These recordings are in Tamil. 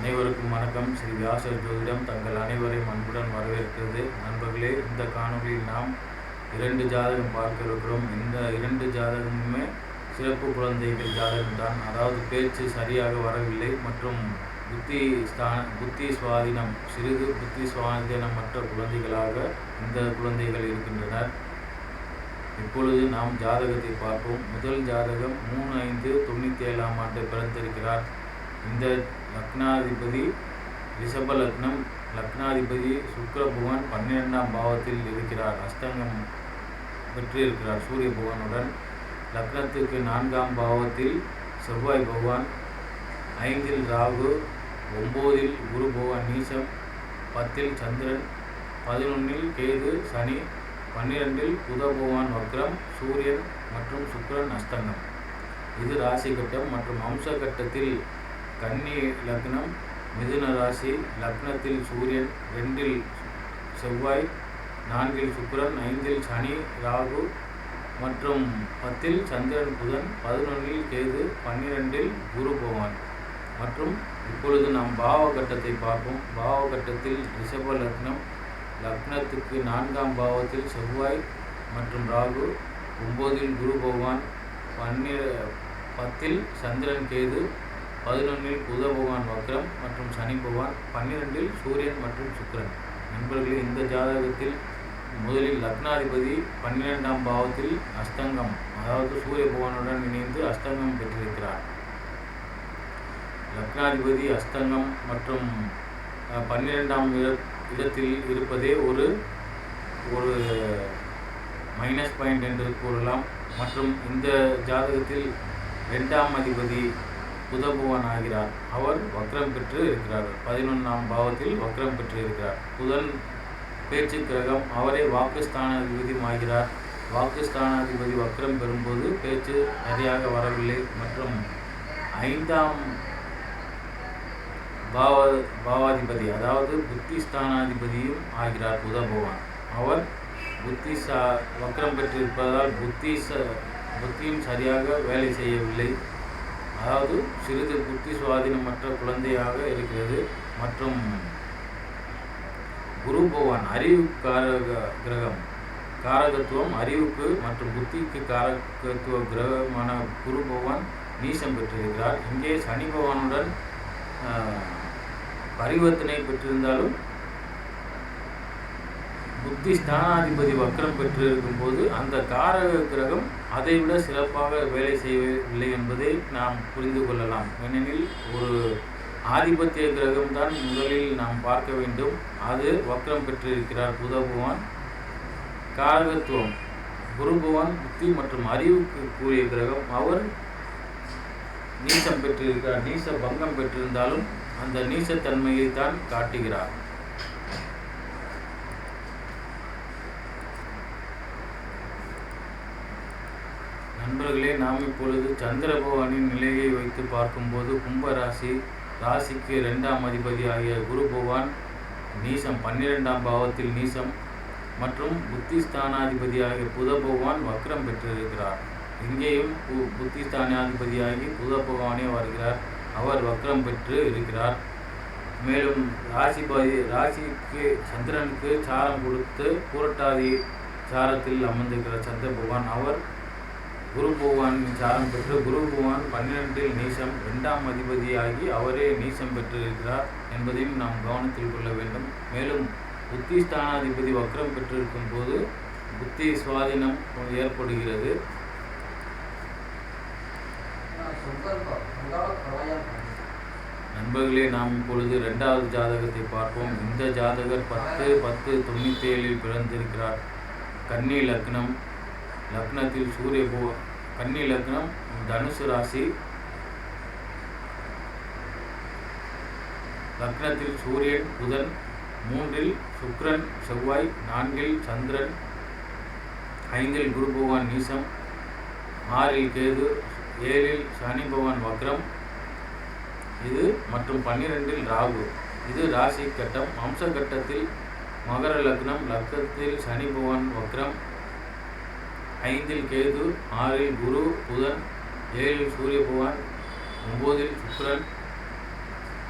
அனைவருக்கும் வணக்கம். ஸ்ரீ வியாசர் ஜோதிடம் தங்கள் அனைவரையும் அன்புடன் வரவேற்கிறது. நண்பர்களே, இந்த காணொலியில் நாம் 2 ஜாதகம் பார்க்க இருக்கிறோம். இந்த 2 ஜாதகமுமே சிறப்பு குழந்தைகள் ஜாதகம் தான். அதாவது பேச்சு சரியாக வரவில்லை மற்றும் புத்தி சுவாதீனம், சிறிது புத்தி சுவாதீனமற்ற குழந்தைகளாக இந்த குழந்தைகள் இருக்கின்றனர். இப்பொழுது நாம் ஜாதகத்தை பார்ப்போம். முதல் ஜாதகம் 3/5/97 ஆண்டு பிறந்திருக்கிறார். இந்த லக்னாதிபதி ரிஷப லக்னம். லக்னாதிபதி சுக்கிர பகவான் 12ஆம் பாவத்தில் இருக்கிறார். அஸ்தங்கம் பெற்றிருக்கிறார் சூரிய பகவானுடன். லக்னத்துக்கு 4ஆம் பாவத்தில் செவ்வாய் பகவான், 5இல் ராகு, 9இல் குரு பகவான் நீசம், 10இல் சந்திரன், 11இல் கேது சனி, 12இல் புத பகவான் வக்ரம், சூரியன் மற்றும் சுக்கிரன் அஸ்தங்கம். இது ராசி கட்டம். மற்றும் அம்ச கட்டத்தில் கன்னி லக்னம், மிதுன ராசி, லக்னத்தில் சூரியன், 2இல் செவ்வாய், 4இல் சுக்கிரன், 5இல் சனி ராகு மற்றும் 10இல் சந்திரன் புதன், 11இல் கேது, 12இல் குரு பகவான். மற்றும் இப்பொழுது நாம் பாவ கட்டத்தை பார்ப்போம். பாவ கட்டத்தில் ரிஷப லக்னம். லக்னத்துக்கு 4ஆம் பாவத்தில் செவ்வாய் மற்றும் ராகு, 9இல் குரு பகவான், 10இல் சந்திரன் கேது, 11இல் புத பகவான் வக்ரம் மற்றும் சனி பகவான், 12இல் சூரியன் மற்றும் சுக்கிரன். நண்பர்களே, இந்த ஜாதகத்தில் முதலில் லக்னாதிபதி 12ஆம் பாவத்தில் அஸ்தங்கம், அதாவது சூரிய பகவானுடன் இணைந்து அஸ்தங்கம் பெற்றிருக்கிறார். லக்னாதிபதி அஸ்தங்கம் மற்றும் 12ஆம் இடத்தில் இருப்பதே ஒரு மைனஸ் பாயிண்ட் என்று கூறலாம். மற்றும் இந்த ஜாதகத்தில் 2ஆம் அதிபதி புத பகவான் ஆகிறார். அவர் வக்ரம் பெற்று இருக்கிறார். 11ஆம் பாவத்தில் வக்ரம் பெற்று இருக்கிறார். புதன் பேச்சு கிரகம். அவரே வாக்குஸ்தானாதிபதியும் ஆகிறார். வாக்குஸ்தானாதிபதி வக்ரம் பெறும்போது பேச்சு சரியாக வரவில்லை. மற்றும் 5ஆம் பாவாதிபதி, அதாவது புத்திஸ்தானாதிபதியும் ஆகிறார் புத பகவான். அவர் வக்ரம் பெற்றிருப்பதால் புத்தியும் சரியாக வேலை செய்யவில்லை. அதாவது சிறிது புத்தி சுவாதீனமற்ற குழந்தையாக இருக்கிறது. மற்றும் குரு பகவான் அறிவு கிரகம், காரகத்துவம் அறிவுக்கு மற்றும் புத்திக்கு காரகத்துவ கிரகமான குரு பகவான் நீசம் பெற்றிருக்கிறார். இங்கே சனி பகவானுடன் பரிவர்த்தனை பெற்றிருந்தாலும் புத்தி ஸ்தானாதிபதி வக்ரம் பெற்று இருக்கும்போது அந்த காரக கிரகம் அதைவிட சிறப்பாக வேலை செய்யவில்லை என்பதை நாம் புரிந்து கொள்ளலாம். ஏனெனில் ஒரு ஆதிபத்திய கிரகம் தான் முதலில் நாம் பார்க்க வேண்டும். அது வக்ரம் பெற்றிருக்கிறார் புத பகவான். காரகத்துவம் குரு பகவான் புத்தி மற்றும் அறிவுக்கு கூடிய கிரகம். அவர் நீசம் பெற்றிருக்கிறார். நீச பங்கம் பெற்றிருந்தாலும் அந்த நீசத்தன்மையை தான் காட்டுகிறார். நண்பர்களே, நாம் இப்பொழுது சந்திர பகவானின் நிலையை வைத்து பார்க்கும்போது கும்ப ராசிக்கு 2ஆம் அதிபதி ஆகிய குரு பகவான் நீசம், 12ஆம் பாவத்தில் நீசம் மற்றும் புத்திஸ்தானாதிபதி ஆகிய புத பகவான் வக்ரம் பெற்றிருக்கிறார். இங்கேயும் புத்திஸ்தானாதிபதியாகி புத பகவானே வருகிறார். அவர் வக்ரம் பெற்று இருக்கிறார். மேலும் ராசிக்கு சந்திரனுக்கு சாரம் கொடுத்து பூரட்டாதி சாரத்தில் அமர்ந்திருக்கிறார் சந்திர பகவான். அவர் குரு பகவானின் சாரம் பெற்று குரு பகவான் 12இல் நீசம், 2ஆம் அதிபதியாகி அவரே நீசம் பெற்றிருக்கிறார் என்பதையும் நாம் கவனத்தில் கொள்ள வேண்டும். மேலும் புத்தி ஸ்தானாதிபதி வக்ரம் பெற்றிருக்கும் போது புத்தி சுவாதீனம் ஏற்படுகிறது. நண்பர்களே, நாம் இப்பொழுது 2வது ஜாதகத்தை பார்ப்போம். இந்த ஜாதகர் 10/10/97 பிறந்திருக்கிறார். கன்னி லக்னம். லக்னத்தில் சூரிய கன்னி லக்னம், தனுசு ராசி. லக்னத்தில் சூரியன் புதன், 3இல் சுக்கிரன் செவ்வாய், 4இல் சந்திரன், 5இல் குரு பகவான் நீசம், 6இல் கேது, 7இல் சனி பகவான் வக்ரம். இது மற்றும் 12இல் ராகு. இது ராசி கட்டம். அம்ச கட்டத்தில் மகர லக்னம். லக்னத்தில் சனி பகவான் வக்ரம், 5இல் கேது, 6இல் குரு புதன், 7இல் சூரிய பகவான், 9இல் சுக்கிரன்,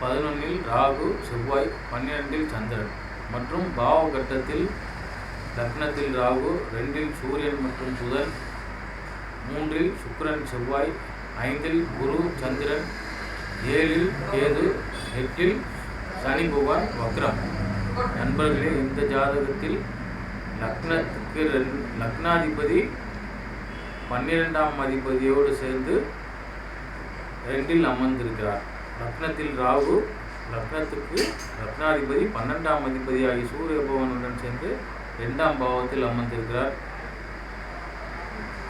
11 ராகு செவ்வாய், 12 சந்திரன் மற்றும் பாவ கட்டத்தில் லக்னத்தில் ராகு, 2 சூரியன் மற்றும் புதன், 3 சுக்கிரன் செவ்வாய், 5 குரு சந்திரன், 7 கேது, 8 சனி பகவான் வக்ரம். நண்பர்களே, இந்த ஜாதகத்தில் லக்னத்துக்கு லக்னாதிபதி 12ஆம் அதிபதியோடு சேர்ந்து 2 அமர்ந்திருக்கிறார். லக்னத்தில் ராகு, லக்னத்துக்கு லக்னாதிபதி 12ஆம் அதிபதியாகி சூரிய பகவானுடன் சேர்ந்து 2ஆம் பாவத்தில் அமர்ந்திருக்கிறார்.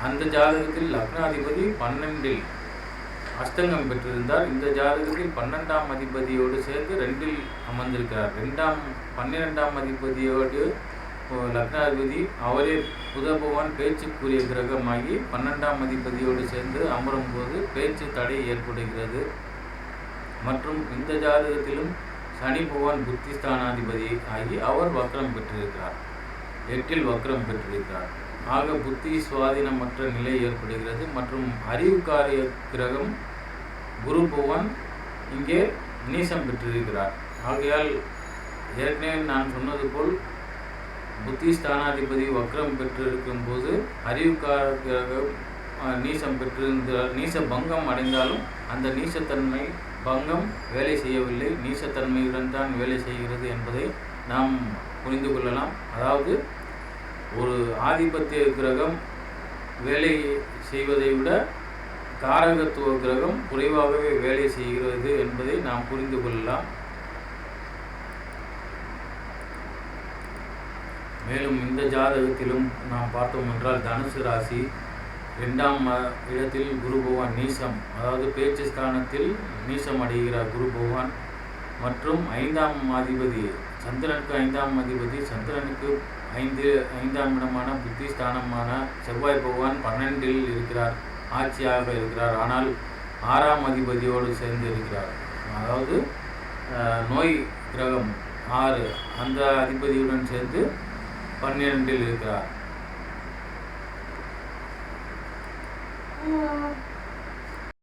அந்த ஜாதகத்தில் லக்னாதிபதி 12 அஷ்டங்கம் பெற்றிருந்தார். இந்த ஜாதகத்தில் 12ஆம் அதிபதியோடு சேர்ந்து 2 அமர்ந்திருக்கிறார். 12ஆம் அதிபதியோடு லக்னாதிபதி அவரே புத பகவான் பேச்சுக்குரிய கிரகமாகி 12ஆம் அதிபதியோடு சேர்ந்து அமரும் போது பேச்சு தடை ஏற்படுகிறது. மற்றும் இந்த ஜாதகத்திலும் சனி பகவான் புத்திஸ்தானாதிபதி ஆகி அவர் வக்ரம் பெற்றிருக்கிறார், 8 வக்ரம் பெற்றிருக்கிறார். ஆக புத்தி சுவாதீனமற்ற நிலை ஏற்படுகிறது. மற்றும் அறிவுக்காரிய கிரகம் குரு பகவான் இங்கே நீசம் பெற்றிருக்கிறார். ஆகையால் ஏற்கனவே நான் சொன்னது போல் புத்தி ஸ்தானாதிபதி வக்ரம் பெற்றிருக்கும் போது அறிவுக்கார கிரகம் நீசம் பெற்றிருந்தால் நீச பங்கம் அடைந்தாலும் அந்த நீசத்தன்மை பங்கம் வேலை செய்யவில்லை, நீசத்தன்மையுடன் தான் வேலை செய்கிறது என்பதை நாம் புரிந்து கொள்ளலாம். அதாவது ஒரு ஆதிபத்திய கிரகம் வேலை செய்வதை விட காரகத்துவ கிரகம் குறைவாகவே வேலை செய்கிறது என்பதை நாம் புரிந்து கொள்ளலாம். மேலும் இந்த ஜாதகத்திலும் நாம் பார்த்தோம் என்றால் தனுசு ராசி 2ஆம் இடத்தில் குரு பகவான் நீசம், அதாவது பேச்சு ஸ்தானத்தில் நீசம் அடைகிறார் குரு பகவான். மற்றும் 5ஆம் அதிபதி சந்திரனுக்கு 5ஆம் அதிபதி, சந்திரனுக்கு 5ஆம் இடமான புத்தி ஸ்தானமான செவ்வாய் பகவான் 12இல் இருக்கிறார், ஆட்சியாக இருக்கிறார். ஆனால் 6ஆம் அதிபதியோடு சேர்ந்து இருக்கிறார். அதாவது நோய் கிரகம் 6 அந்த அதிபதியுடன் சேர்ந்து 12இல் இருக்கிறார்.